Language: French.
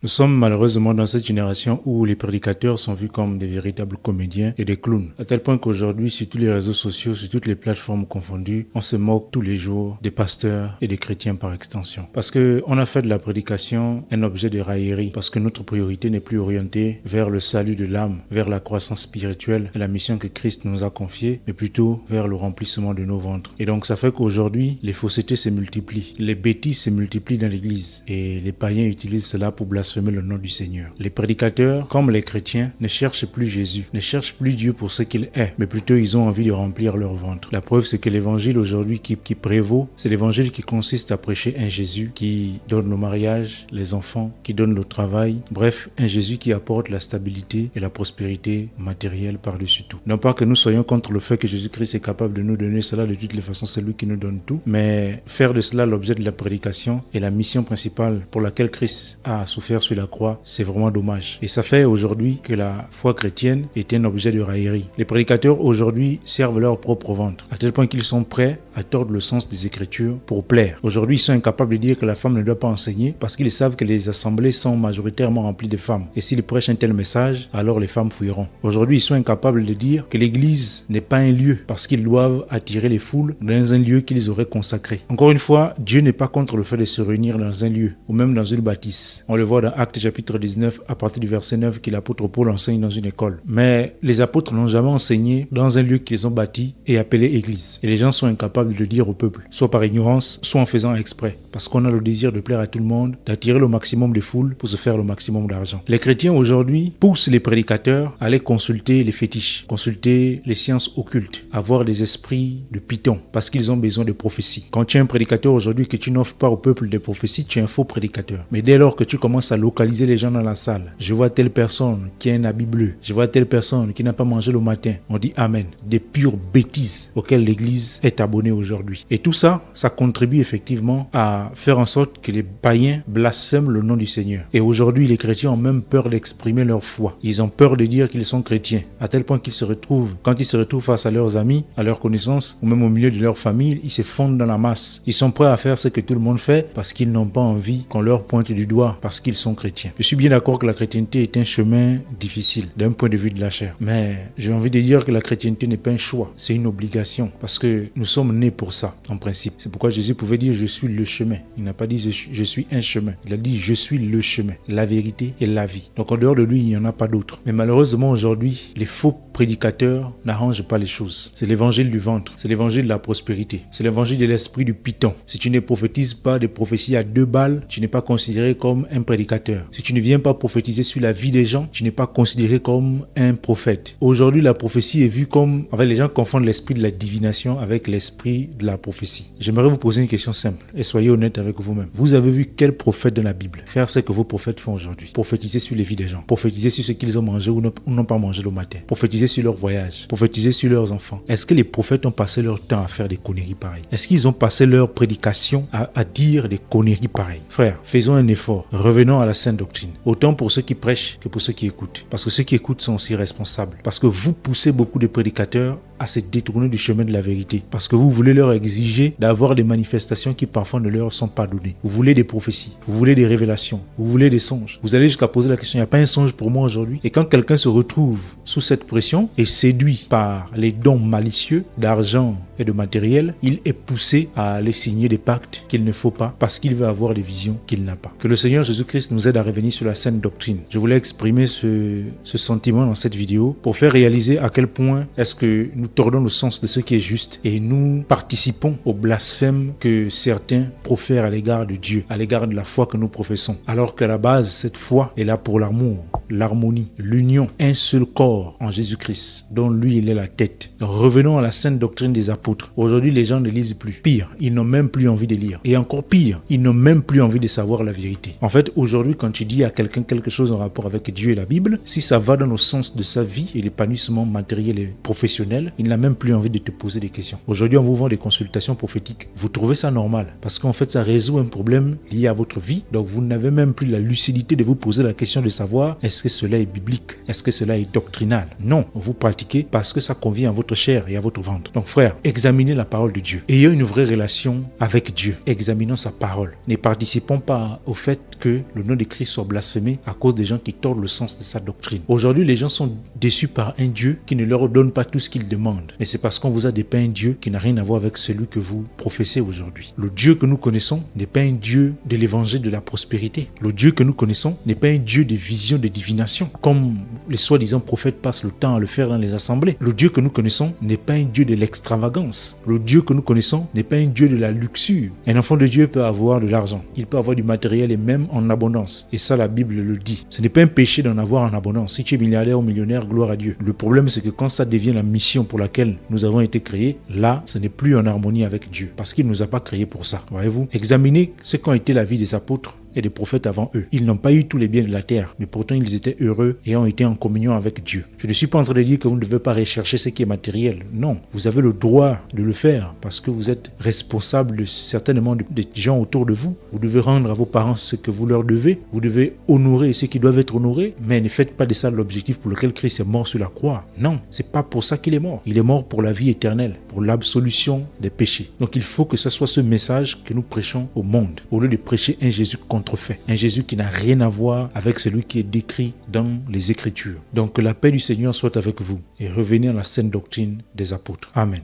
Nous sommes malheureusement dans cette génération où les prédicateurs sont vus comme des véritables comédiens et des clowns. À tel point qu'aujourd'hui, sur tous les réseaux sociaux, sur toutes les plateformes confondues, on se moque tous les jours des pasteurs et des chrétiens par extension. Parce que on a fait de la prédication un objet de raillerie. Parce que notre priorité n'est plus orientée vers le salut de l'âme, vers la croissance spirituelle et la mission que Christ nous a confiée, mais plutôt vers le remplissement de nos ventres. Et donc ça fait qu'aujourd'hui, les faussetés se multiplient. Les bêtises se multiplient dans l'église. Et les païens utilisent cela pour blasphémer le nom du Seigneur. Les prédicateurs, comme les chrétiens, ne cherchent plus Jésus, ne cherchent plus Dieu pour ce qu'il est, mais plutôt ils ont envie de remplir leur ventre. La preuve, c'est que l'évangile aujourd'hui qui prévaut, c'est l'évangile qui consiste à prêcher un Jésus qui donne le mariage, les enfants, qui donne le travail, bref, un Jésus qui apporte la stabilité et la prospérité matérielle par-dessus tout. Non pas que nous soyons contre le fait que Jésus-Christ est capable de nous donner cela de toutes les façons, c'est lui qui nous donne tout, mais faire de cela l'objet de la prédication et la mission principale pour laquelle Christ a souffert sur la croix, c'est vraiment dommage. Et ça fait aujourd'hui que la foi chrétienne est un objet de raillerie. Les prédicateurs aujourd'hui servent leur propre ventre, à tel point qu'ils sont prêts à tordre le sens des Écritures pour plaire. Aujourd'hui, ils sont incapables de dire que la femme ne doit pas enseigner parce qu'ils savent que les assemblées sont majoritairement remplies de femmes. Et s'ils prêchent un tel message, alors les femmes fuiront. Aujourd'hui, ils sont incapables de dire que l'église n'est pas un lieu parce qu'ils doivent attirer les foules dans un lieu qu'ils auraient consacré. Encore une fois, Dieu n'est pas contre le fait de se réunir dans un lieu ou même dans une bâtisse. On le voit dans Actes chapitre 19 à partir du verset 9 que l'apôtre Paul enseigne dans une école. Mais les apôtres n'ont jamais enseigné dans un lieu qu'ils ont bâti et appelé église. Et les gens sont incapables de le dire au peuple, soit par ignorance, soit en faisant exprès. Parce qu'on a le désir de plaire à tout le monde, d'attirer le maximum de foules pour se faire le maximum d'argent. Les chrétiens aujourd'hui poussent les prédicateurs à aller consulter les fétiches, consulter les sciences occultes, avoir des esprits de python, parce qu'ils ont besoin de prophéties. Quand tu es un prédicateur aujourd'hui que tu n'offres pas au peuple des prophéties, tu es un faux prédicateur. Mais dès lors que tu commences à localiser les gens dans la salle, je vois telle personne qui a un habit bleu, je vois telle personne qui n'a pas mangé le matin, on dit amen. Des pures bêtises auxquelles l'église est abonnée aujourd'hui. Et tout ça, ça contribue effectivement à faire en sorte que les païens blasphèment le nom du Seigneur. Et aujourd'hui, les chrétiens ont même peur d'exprimer leur foi. Ils ont peur de dire qu'ils sont chrétiens, à tel point qu'ils se retrouvent, quand ils se retrouvent face à leurs amis, à leurs connaissances, ou même au milieu de leur famille, ils se fondent dans la masse. Ils sont prêts à faire ce que tout le monde fait parce qu'ils n'ont pas envie qu'on leur pointe du doigt, parce qu'ils sont chrétiens. Je suis bien d'accord que la chrétienté est un chemin difficile d'un point de vue de la chair. Mais j'ai envie de dire que la chrétienté n'est pas un choix, c'est une obligation. Parce que nous sommes nés pour ça, en principe. C'est pourquoi Jésus pouvait dire je suis le chemin. Il n'a pas dit je suis un chemin. Il a dit je suis le chemin, la vérité et la vie. Donc en dehors de lui, il n'y en a pas d'autre. Mais malheureusement aujourd'hui, les faux prédicateurs n'arrangent pas les choses. C'est l'évangile du ventre, c'est l'évangile de la prospérité, c'est l'évangile de l'esprit du python. Si tu ne prophétises pas des prophéties à 2 balles, tu n'es pas considéré comme un prédicateur. Si tu ne viens pas prophétiser sur la vie des gens, tu n'es pas considéré comme un prophète. Aujourd'hui, la prophétie est vue comme... En fait, les gens confondent l'esprit de la divination avec l'esprit de la prophétie. J'aimerais vous poser une question simple et soyez honnête avec vous-même. Vous avez vu quel prophète dans la Bible faire ce que vos prophètes font aujourd'hui? Prophétiser sur les vies des gens, prophétiser sur ce qu'ils ont mangé ou n'ont pas mangé le matin, prophétiser sur leur voyage, prophétiser sur leurs enfants. Est-ce que les prophètes ont passé leur temps à faire des conneries pareilles? Est-ce qu'ils ont passé leur prédication à dire des conneries pareilles? Frère, faisons un effort. Revenons à la sainte doctrine. Autant pour ceux qui prêchent que pour ceux qui écoutent. Parce que ceux qui écoutent sont aussi responsables. Parce que vous poussez beaucoup de prédicateurs à se détourner du chemin de la vérité. Parce que vous voulez leur exiger d'avoir des manifestations qui parfois ne leur sont pas données. Vous voulez des prophéties, vous voulez des révélations, vous voulez des songes. Vous allez jusqu'à poser la question, il n'y a pas un songe pour moi aujourd'hui? Et quand quelqu'un se retrouve sous cette pression et séduit par les dons malicieux d'argent et de matériel, il est poussé à aller signer des pactes qu'il ne faut pas parce qu'il veut avoir des visions qu'il n'a pas. Que le Seigneur Jésus-Christ nous aide à revenir sur la sainte doctrine. Je voulais exprimer ce sentiment dans cette vidéo pour faire réaliser à quel point est-ce que nous tordons le sens de ce qui est juste et nous participons au blasphème que certains profèrent à l'égard de Dieu, à l'égard de la foi que nous professons. Alors qu'à la base, cette foi est là pour l'amour, l'harmonie, l'union, un seul corps en Jésus-Christ, dont lui il est la tête. Donc, revenons à la sainte doctrine des apôtres. Aujourd'hui, les gens ne lisent plus. Pire, ils n'ont même plus envie de lire. Et encore pire, ils n'ont même plus envie de savoir la vérité. En fait, aujourd'hui, quand tu dis à quelqu'un quelque chose en rapport avec Dieu et la Bible, si ça va dans le sens de sa vie et l'épanouissement matériel et professionnel, il n'a même plus envie de te poser des questions. Aujourd'hui, on vous vend des consultations prophétiques. Vous trouvez ça normal parce qu'en fait, ça résout un problème lié à votre vie. Donc, vous n'avez même plus la lucidité de vous poser la question de savoir est-ce est-ce que cela est biblique? Est-ce que cela est doctrinal? Non, vous pratiquez parce que ça convient à votre chair et à votre ventre. Donc frère, examinez la parole de Dieu. Ayons une vraie relation avec Dieu. Examinons sa parole. Ne participons pas au fait que le nom de Christ soit blasphémé à cause des gens qui tordent le sens de sa doctrine. Aujourd'hui, les gens sont déçus par un Dieu qui ne leur donne pas tout ce qu'ils demandent. Mais c'est parce qu'on vous a dépeint un Dieu qui n'a rien à voir avec celui que vous professez aujourd'hui. Le Dieu que nous connaissons n'est pas un Dieu de l'évangile de la prospérité. Le Dieu que nous connaissons n'est pas un Dieu de vision, de divination, comme les soi-disant prophètes passent le temps à le faire dans les assemblées. Le Dieu que nous connaissons n'est pas un Dieu de l'extravagance. Le Dieu que nous connaissons n'est pas un Dieu de la luxure. Un enfant de Dieu peut avoir de l'argent, il peut avoir du matériel et même en abondance. Et ça, la Bible le dit. Ce n'est pas un péché d'en avoir en abondance. Si tu es milliardaire ou millionnaire, gloire à Dieu. Le problème, c'est que quand ça devient la mission pour laquelle nous avons été créés, là, ce n'est plus en harmonie avec Dieu. Parce qu'il ne nous a pas créés pour ça. Voyez-vous? Examinez ce qu'ont été la vie des apôtres et des prophètes avant eux. Ils n'ont pas eu tous les biens de la terre, mais pourtant ils étaient heureux et ont été en communion avec Dieu. Je ne suis pas en train de dire que vous ne devez pas rechercher ce qui est matériel. Non, vous avez le droit de le faire parce que vous êtes responsable certainement des gens autour de vous. Vous devez rendre à vos parents ce que vous leur devez. Vous devez honorer ceux qui doivent être honorés, mais ne faites pas de ça l'objectif pour lequel Christ est mort sur la croix. Non, c'est pas pour ça qu'il est mort. Il est mort pour la vie éternelle, pour l'absolution des péchés. Donc il faut que ce soit ce message que nous prêchons au monde, au lieu de prêcher un Jésus contrefait, un Jésus qui n'a rien à voir avec celui qui est décrit dans les Écritures. Donc que la paix du Seigneur soit avec vous et revenez à la saine doctrine des apôtres. Amen.